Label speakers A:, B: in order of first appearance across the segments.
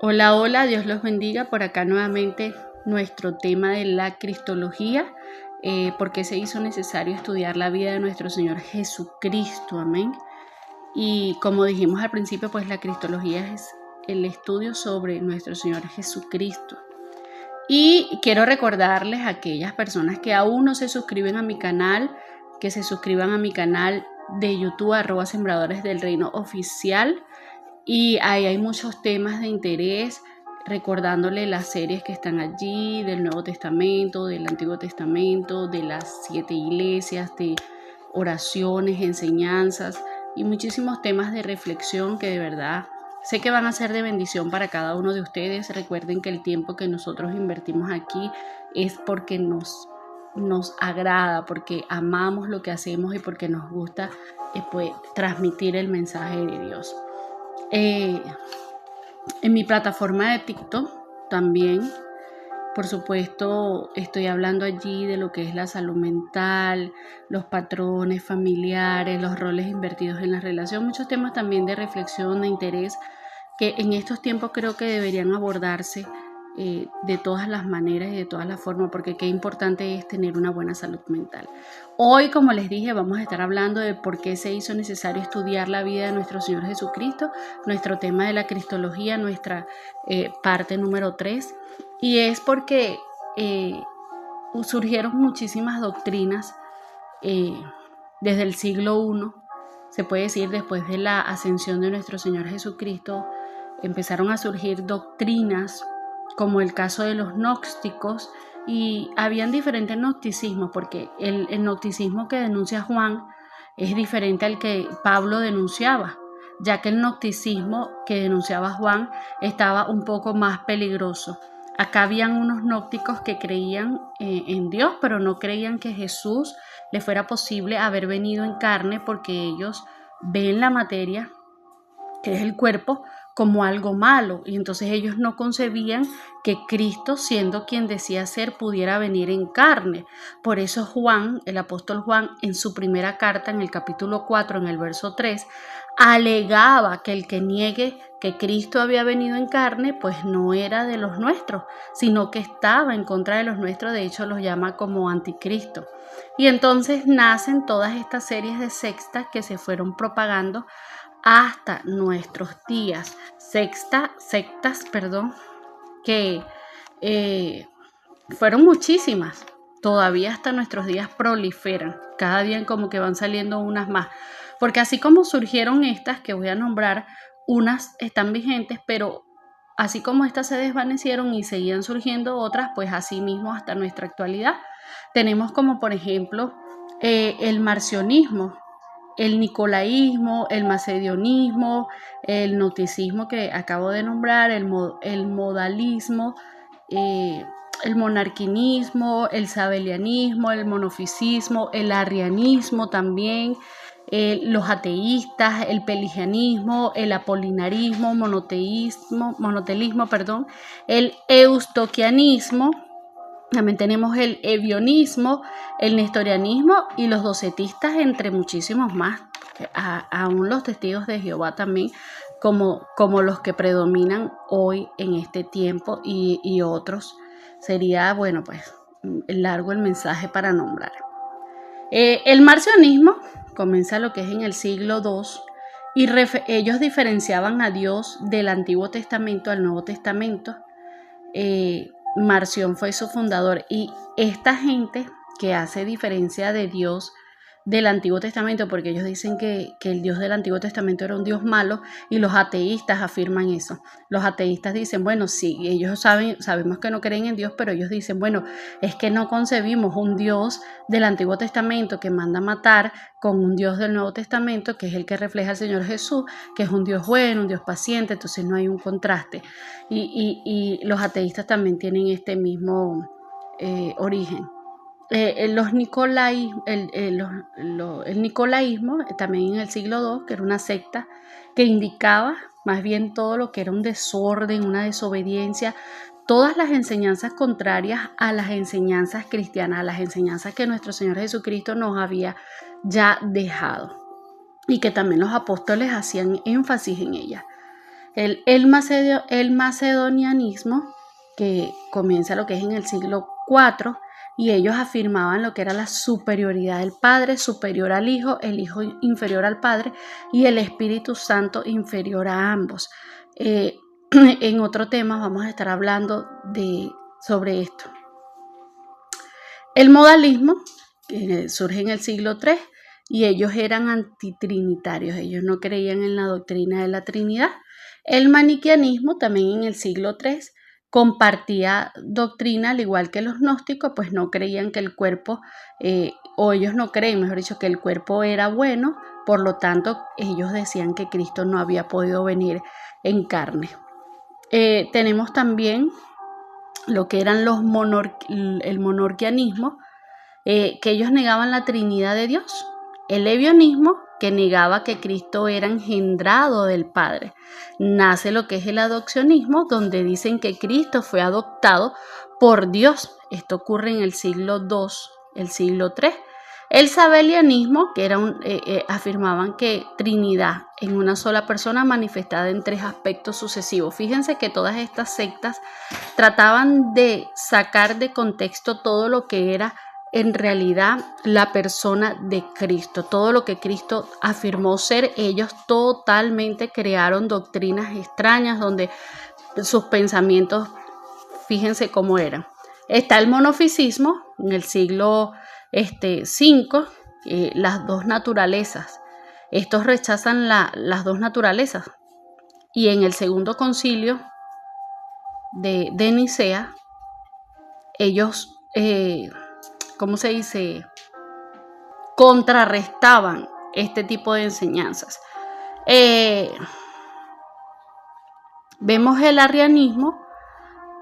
A: Hola, hola, Dios los bendiga. Por acá nuevamente nuestro tema de la cristología, por qué se hizo necesario estudiar la vida de nuestro Señor Jesucristo, amén. Y como dijimos al principio, pues la cristología es el estudio sobre nuestro Señor Jesucristo. Y quiero recordarles a aquellas personas que aún no se suscriben a mi canal, que se suscriban a mi canal de YouTube, @Sembradores del Reino Oficial. Y ahí hay muchos temas de interés, recordándole las series que están allí, del Nuevo Testamento, del Antiguo Testamento, de las 7 iglesias, de oraciones, enseñanzas y muchísimos temas de reflexión que de verdad sé que van a ser de bendición para cada uno de ustedes. Recuerden que el tiempo que nosotros invertimos aquí es porque nos agrada, porque amamos lo que hacemos y porque nos gusta pues, transmitir el mensaje de Dios. En mi plataforma de TikTok también, por supuesto, estoy hablando allí de lo que es la salud mental, los patrones familiares, los roles invertidos en la relación, muchos temas también de reflexión, de interés, que en estos tiempos creo que deberían abordarse de todas las maneras y de todas las formas, porque qué importante es tener una buena salud mental. Hoy, como les dije, vamos a estar hablando de por qué se hizo necesario estudiar la vida de nuestro Señor Jesucristo, nuestro tema de la cristología, nuestra parte número 3, y es porque surgieron muchísimas doctrinas desde el siglo I, se puede decir después de la ascensión de nuestro Señor Jesucristo, empezaron a surgir doctrinas como el caso de los gnósticos, y habían diferentes gnosticismos, porque el gnosticismo que denuncia Juan es diferente al que Pablo denunciaba, ya que el gnosticismo que denunciaba Juan estaba un poco más peligroso. Acá habían unos gnósticos que creían en Dios, pero no creían que Jesús le fuera posible haber venido en carne, porque ellos ven la materia, que es el cuerpo, como algo malo, y entonces ellos no concebían que Cristo, siendo quien decía ser, pudiera venir en carne. Por eso Juan, el apóstol Juan, en su primera carta, en el capítulo 4, en el verso 3, alegaba que el que niegue que Cristo había venido en carne, pues no era de los nuestros, sino que estaba en contra de los nuestros. De hecho, los llama como anticristo. Y entonces nacen todas estas series de sectas que se fueron propagando hasta nuestros días, sectas, que fueron muchísimas, todavía hasta nuestros días proliferan, cada día como que van saliendo unas más, porque así como surgieron estas que voy a nombrar, unas están vigentes, pero así como estas se desvanecieron y seguían surgiendo otras, pues así mismo hasta nuestra actualidad. Tenemos como por ejemplo el marcionismo, el nicolaísmo, el macedionismo, el gnosticismo que acabo de nombrar, el modalismo, el monarquinismo, el sabelianismo, el monofisismo, el arrianismo también, los ateístas, el pelagianismo, el apolinarismo, monoteísmo, el eustoquianismo. También tenemos el evionismo, el nestorianismo y los docetistas, entre muchísimos más. Aún los testigos de Jehová también, como los que predominan hoy en este tiempo, y otros. Sería, bueno, pues largo el mensaje para nombrar. El marcionismo comienza lo que es en el siglo II, y ellos diferenciaban a Dios del Antiguo Testamento al Nuevo Testamento. Marción fue su fundador, y esta gente que hace diferencia de Dios del Antiguo Testamento, porque ellos dicen que el Dios del Antiguo Testamento era un Dios malo, y los ateístas afirman eso. Los ateístas dicen, bueno, sí, ellos sabemos que no creen en Dios, pero ellos dicen, bueno, es que no concebimos un Dios del Antiguo Testamento que manda a matar con un Dios del Nuevo Testamento, que es el que refleja al Señor Jesús, que es un Dios bueno, un Dios paciente. Entonces no hay un contraste. Y los ateístas también tienen este mismo origen. El nicolaísmo, también en el siglo II, que era una secta que indicaba más bien todo lo que era un desorden, una desobediencia, todas las enseñanzas contrarias a las enseñanzas cristianas, a las enseñanzas que nuestro Señor Jesucristo nos había ya dejado, y que también los apóstoles hacían énfasis en ellas. el macedonianismo, que comienza lo que es en el siglo IV, y ellos afirmaban lo que era la superioridad del Padre, superior al Hijo, el Hijo inferior al Padre y el Espíritu Santo inferior a ambos. En otro tema vamos a estar hablando sobre esto. El modalismo, que surge en el siglo III, y ellos eran antitrinitarios, ellos no creían en la doctrina de la Trinidad. El maniqueanismo, también en el siglo III, compartía doctrina, al igual que los gnósticos, pues no creían que el cuerpo, o ellos no creen, mejor dicho, que el cuerpo era bueno, por lo tanto, ellos decían que Cristo no había podido venir en carne. Tenemos también lo que eran el monorquianismo, que ellos negaban la Trinidad de Dios. El ebionismo, que negaba que Cristo era engendrado del Padre. Nace lo que es el adopcionismo, donde dicen que Cristo fue adoptado por Dios. Esto ocurre en el siglo II, el siglo III. El sabelianismo, que afirmaban que Trinidad en una sola persona manifestada en 3 aspectos sucesivos. Fíjense que todas estas sectas trataban de sacar de contexto todo lo que era en realidad la persona de Cristo, todo lo que Cristo afirmó ser. Ellos totalmente crearon doctrinas extrañas donde sus pensamientos, fíjense cómo eran. Está el monofisismo en el siglo V, las dos naturalezas. Estos rechazan las dos naturalezas, y en el segundo concilio de Nicea ellos ¿cómo se dice? Contrarrestaban este tipo de enseñanzas. Vemos el arrianismo,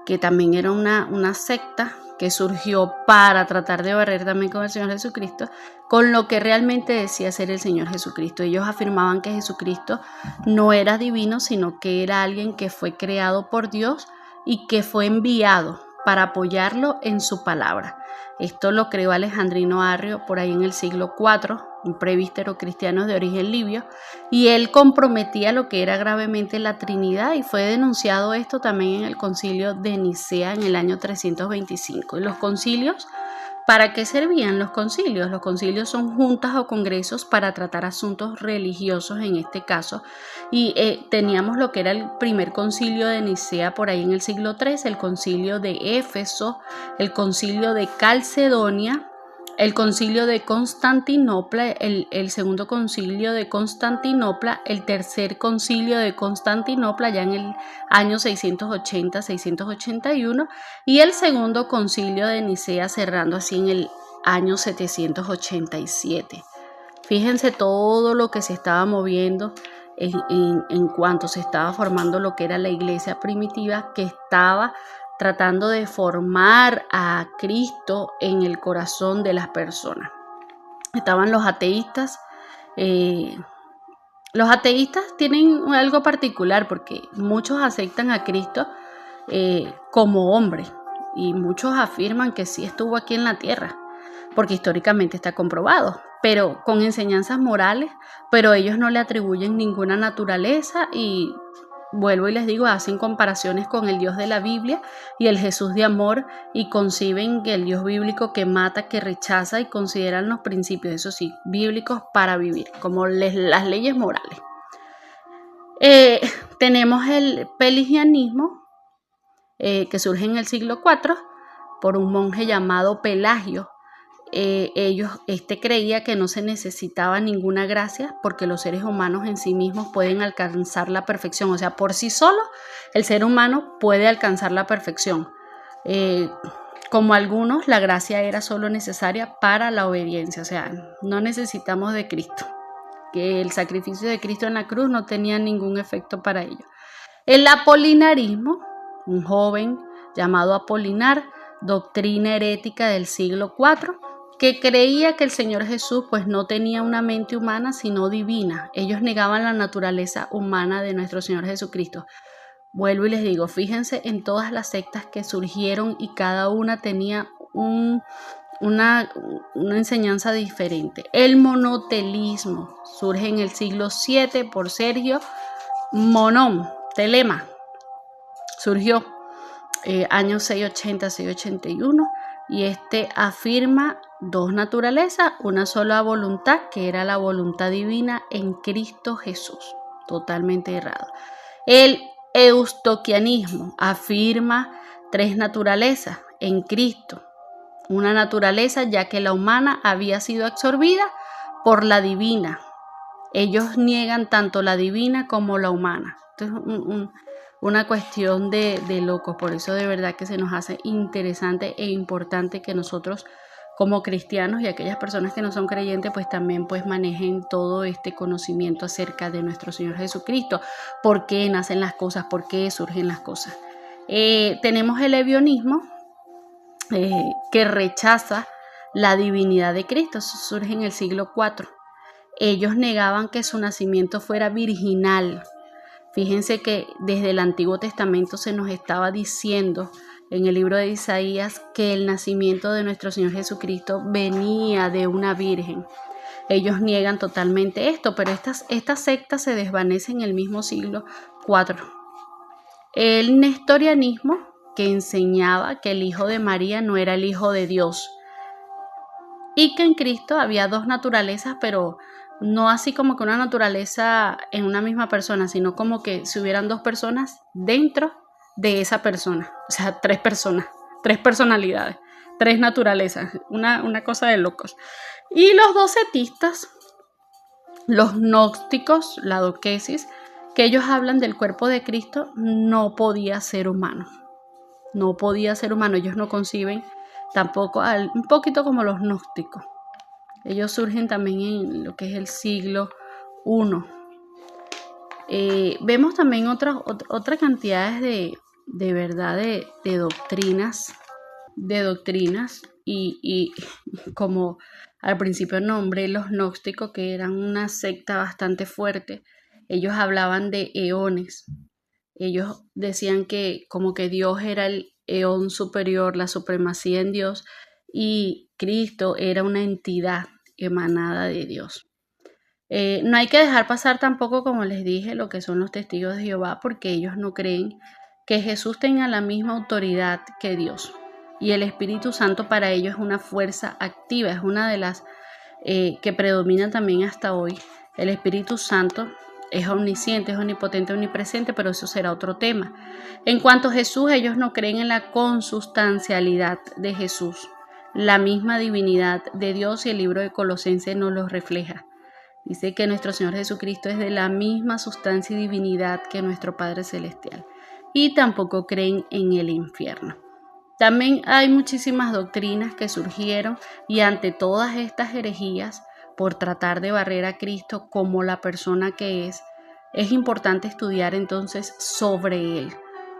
A: que también era una secta que surgió para tratar de barrer también con el Señor Jesucristo, con lo que realmente decía ser el Señor Jesucristo. Ellos afirmaban que Jesucristo no era divino, sino que era alguien que fue creado por Dios y que fue enviado para apoyarlo en su palabra. Esto lo creó Alejandrino Arrio por ahí en el siglo IV, un presbítero cristiano de origen libio, y él comprometía lo que era gravemente la Trinidad, y fue denunciado esto también en el concilio de Nicea en el año 325. ¿Y los concilios? ¿Para qué servían los concilios? Los concilios son juntas o congresos para tratar asuntos religiosos en este caso, y teníamos lo que era el primer concilio de Nicea por ahí en el siglo III, el concilio de Éfeso, el concilio de Calcedonia, el concilio de Constantinopla, el segundo concilio de Constantinopla, el tercer concilio de Constantinopla ya en el año 680-681, y el segundo concilio de Nicea cerrando así en el año 787. Fíjense todo lo que se estaba moviendo en cuanto se estaba formando lo que era la iglesia primitiva, que estaba tratando de formar a Cristo en el corazón de las personas. Estaban los ateístas. Los ateístas tienen algo particular porque muchos aceptan a Cristo como hombre, y muchos afirman que sí estuvo aquí en la tierra, porque históricamente está comprobado, pero con enseñanzas morales, pero ellos no le atribuyen ninguna naturaleza, y vuelvo y les digo, hacen comparaciones con el Dios de la Biblia y el Jesús de amor, y conciben que el Dios bíblico que mata, que rechaza, y consideran los principios, eso sí, bíblicos para vivir, como las leyes morales. Tenemos el pelagianismo, que surge en el siglo IV por un monje llamado Pelagio. Creía que no se necesitaba ninguna gracia porque los seres humanos en sí mismos pueden alcanzar la perfección, o sea, por sí solo el ser humano puede alcanzar la perfección. Como algunos, la gracia era solo necesaria para la obediencia, o sea, no necesitamos de Cristo, que el sacrificio de Cristo en la cruz no tenía ningún efecto para ello. El apolinarismo, un joven llamado Apolinar, doctrina herética del siglo IV, que creía que el Señor Jesús pues no tenía una mente humana sino divina. Ellos negaban la naturaleza humana de nuestro Señor Jesucristo. Vuelvo y les digo, fíjense en todas las sectas que surgieron y cada una tenía una enseñanza diferente. El monotelismo surge en el siglo VII por Sergio Monón, telema. Surgió años 680, 681, y afirma dos naturalezas, una sola voluntad, que era la voluntad divina en Cristo Jesús, totalmente errado. El eustoquianismo afirma tres naturalezas en Cristo, una naturaleza ya que la humana había sido absorbida por la divina. Ellos niegan tanto la divina como la humana. Esto es una cuestión de locos. Por eso de verdad que se nos hace interesante e importante que nosotros como cristianos y aquellas personas que no son creyentes pues también pues manejen todo este conocimiento acerca de nuestro Señor Jesucristo. ¿Por qué nacen las cosas? ¿Por qué surgen las cosas? Tenemos el ebionismo que rechaza la divinidad de Cristo. Eso surge en el siglo IV. Ellos negaban que su nacimiento fuera virginal. Fíjense que desde el Antiguo Testamento se nos estaba diciendo en el libro de Isaías que el nacimiento de nuestro Señor Jesucristo venía de una virgen. Ellos niegan totalmente esto, pero esta secta se desvanece en el mismo siglo IV. El nestorianismo, que enseñaba que el hijo de María no era el hijo de Dios y que en Cristo había dos naturalezas, pero no así como que una naturaleza en una misma persona, sino como que si hubieran dos personas dentro de esa persona. O sea, tres personas, tres personalidades, tres naturalezas, una cosa de locos. Y los docetistas, los gnósticos, la doquesis, que ellos hablan del cuerpo de Cristo, no podía ser humano. No podía ser humano, ellos no conciben tampoco, un poquito como los gnósticos. Ellos surgen también en lo que es el siglo I. Vemos también otras cantidades de verdad de doctrinas, y como al principio nombré los gnósticos, que eran una secta bastante fuerte. Ellos hablaban de eones. Ellos decían que como que Dios era el eón superior, la supremacía en Dios, y Cristo era una entidad emanada de Dios. No hay que dejar pasar tampoco, como les dije, lo que son los testigos de Jehová, porque ellos no creen que Jesús tenga la misma autoridad que Dios. Y el Espíritu Santo para ellos es una fuerza activa, es una de las que predomina también hasta hoy. El Espíritu Santo es omnisciente, es omnipotente, omnipresente, pero eso será otro tema. En cuanto a Jesús, ellos no creen en la consustancialidad de Jesús, la misma divinidad de Dios, y el libro de Colosenses nos lo refleja. Dice que nuestro Señor Jesucristo es de la misma sustancia y divinidad que nuestro Padre Celestial. Y tampoco creen en el infierno. También hay muchísimas doctrinas que surgieron, y ante todas estas herejías, por tratar de barrer a Cristo como la persona que es importante estudiar entonces sobre Él,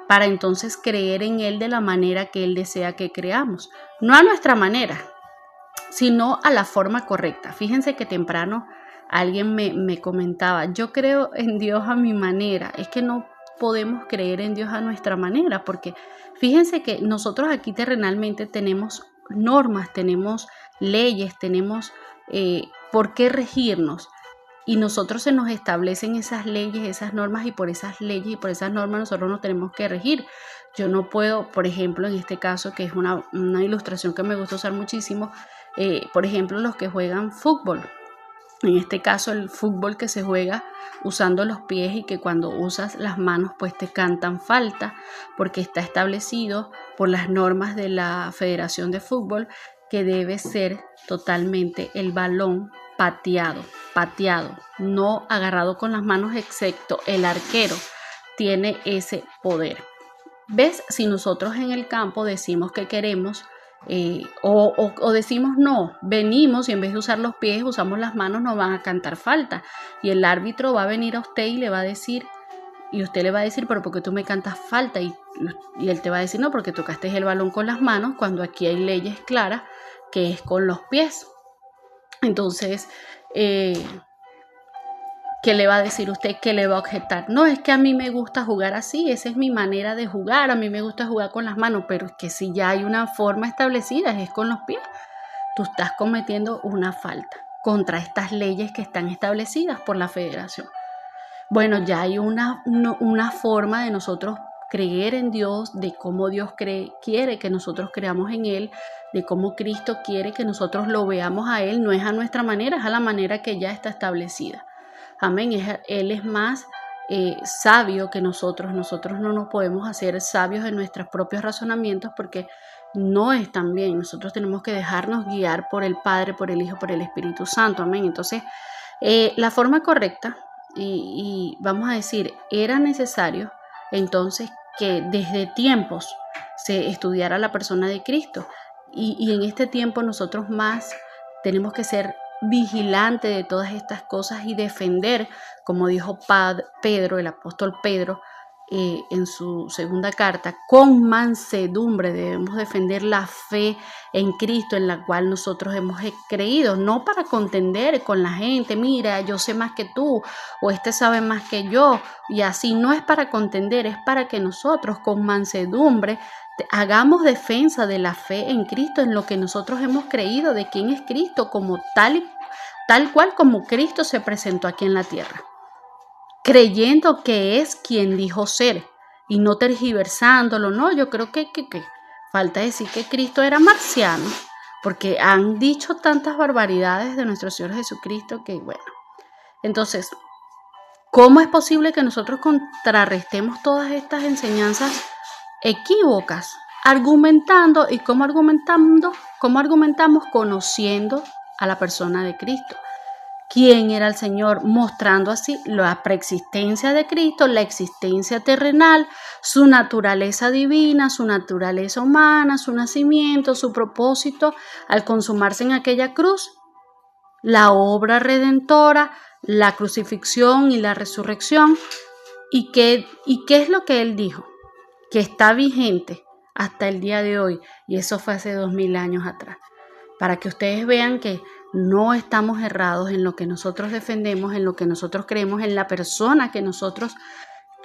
A: para entonces creer en Él de la manera que Él desea que creamos. No a nuestra manera, sino a la forma correcta. Fíjense que temprano alguien me comentaba, yo creo en Dios a mi manera. Es que no podemos creer en Dios a nuestra manera, porque fíjense que nosotros aquí terrenalmente tenemos normas, tenemos leyes, tenemos por qué regirnos, y nosotros se nos establecen esas leyes, esas normas, y por esas leyes y por esas normas nosotros nos tenemos que regir. Yo no puedo, por ejemplo, en este caso, que es una ilustración que me gusta usar muchísimo, por ejemplo, los que juegan fútbol. En este caso, el fútbol que se juega usando los pies, y que cuando usas las manos pues te cantan falta, porque está establecido por las normas de la Federación de Fútbol que debe ser totalmente el balón pateado, no agarrado con las manos, excepto el arquero tiene ese poder. ¿Ves? Si nosotros en el campo decimos que queremos o decimos no, venimos y en vez de usar los pies usamos las manos, nos van a cantar falta, y el árbitro va a venir a usted y le va a decir, y usted le va a decir, pero ¿por qué tú me cantas falta? Y él te va a decir, no, porque tocaste el balón con las manos, cuando aquí hay leyes claras que es con los pies. Entonces, ¿qué le va a decir usted? ¿Qué le va a objetar? No, es que a mí me gusta jugar así, esa es mi manera de jugar, a mí me gusta jugar con las manos, pero es que si ya hay una forma establecida, es con los pies. Tú estás cometiendo una falta contra estas leyes que están establecidas por la federación. bueno, ya hay una forma de nosotros creer en Dios, de cómo Dios quiere que nosotros creamos en Él, de cómo Cristo quiere que nosotros lo veamos a Él. No es a nuestra manera, es a la manera que ya está establecida. Amén. Él es más sabio que nosotros. Nosotros no nos podemos hacer sabios en nuestros propios razonamientos porque no están bien. Nosotros tenemos que dejarnos guiar por el Padre, por el Hijo, por el Espíritu Santo. Amén. Entonces, la forma correcta, y vamos a decir, era necesario entonces que desde tiempos se estudiara la persona de Cristo. Y en este tiempo nosotros más tenemos que ser vigilantes de todas estas cosas y defender, como dijo Pedro, el apóstol Pedro, en su segunda carta, con mansedumbre debemos defender la fe en Cristo en la cual nosotros hemos creído, no para contender con la gente, mira, yo sé más que tú, o este sabe más que yo, y así no es para contender, es para que nosotros con mansedumbre hagamos defensa de la fe en Cristo, en lo que nosotros hemos creído de quién es Cristo, como tal cual como Cristo se presentó aquí en la tierra, creyendo que es quien dijo ser y no tergiversándolo. No, yo creo que falta decir que Cristo era marciano, porque han dicho tantas barbaridades de nuestro Señor Jesucristo que bueno. Entonces, ¿cómo es posible que nosotros contrarrestemos todas estas enseñanzas equívocas? Argumentando. ¿Y cómo argumentamos? Conociendo a la persona de Cristo. ¿Quién era el Señor? Mostrando así la preexistencia de Cristo, la existencia terrenal, su naturaleza divina, su naturaleza humana, su nacimiento, su propósito al consumarse en aquella cruz, la obra redentora, la crucifixión y la resurrección. ¿Y qué es lo que Él dijo? Que está vigente hasta el día de hoy, y eso fue hace 2000 años atrás, para que ustedes vean que no estamos errados en lo que nosotros defendemos, en lo que nosotros creemos, en la persona que nosotros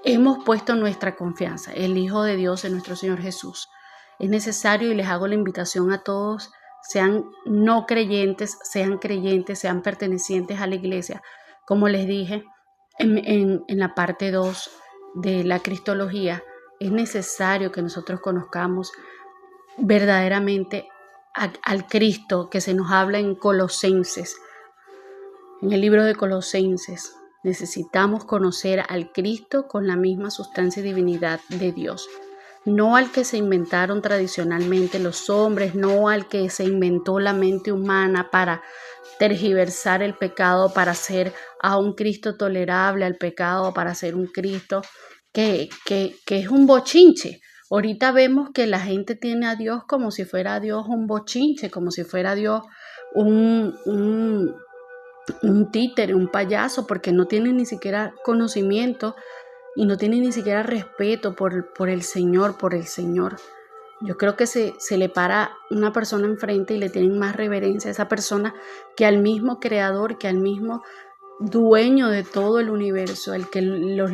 A: hemos puesto nuestra confianza, el Hijo de Dios, en nuestro Señor Jesús. Es necesario, y les hago la invitación a todos, sean no creyentes, sean creyentes, sean pertenecientes a la iglesia. Como les dije en la parte 2 de la cristología, es necesario que nosotros conozcamos verdaderamente al Cristo que se nos habla en Colosenses. En el libro de Colosenses necesitamos conocer al Cristo con la misma sustancia y divinidad de Dios. No al que se inventaron tradicionalmente los hombres, no al que se inventó la mente humana para tergiversar el pecado, para hacer a un Cristo tolerable al pecado, para hacer un Cristo que es un bochinche. Ahorita vemos que la gente tiene a Dios como si fuera Dios un bochinche, como si fuera Dios un títere, un payaso, porque no tiene ni siquiera conocimiento y no tiene ni siquiera respeto por el Señor, Yo creo que se le para una persona enfrente y le tienen más reverencia a esa persona que al mismo creador, que al mismo dueño de todo el universo, el que los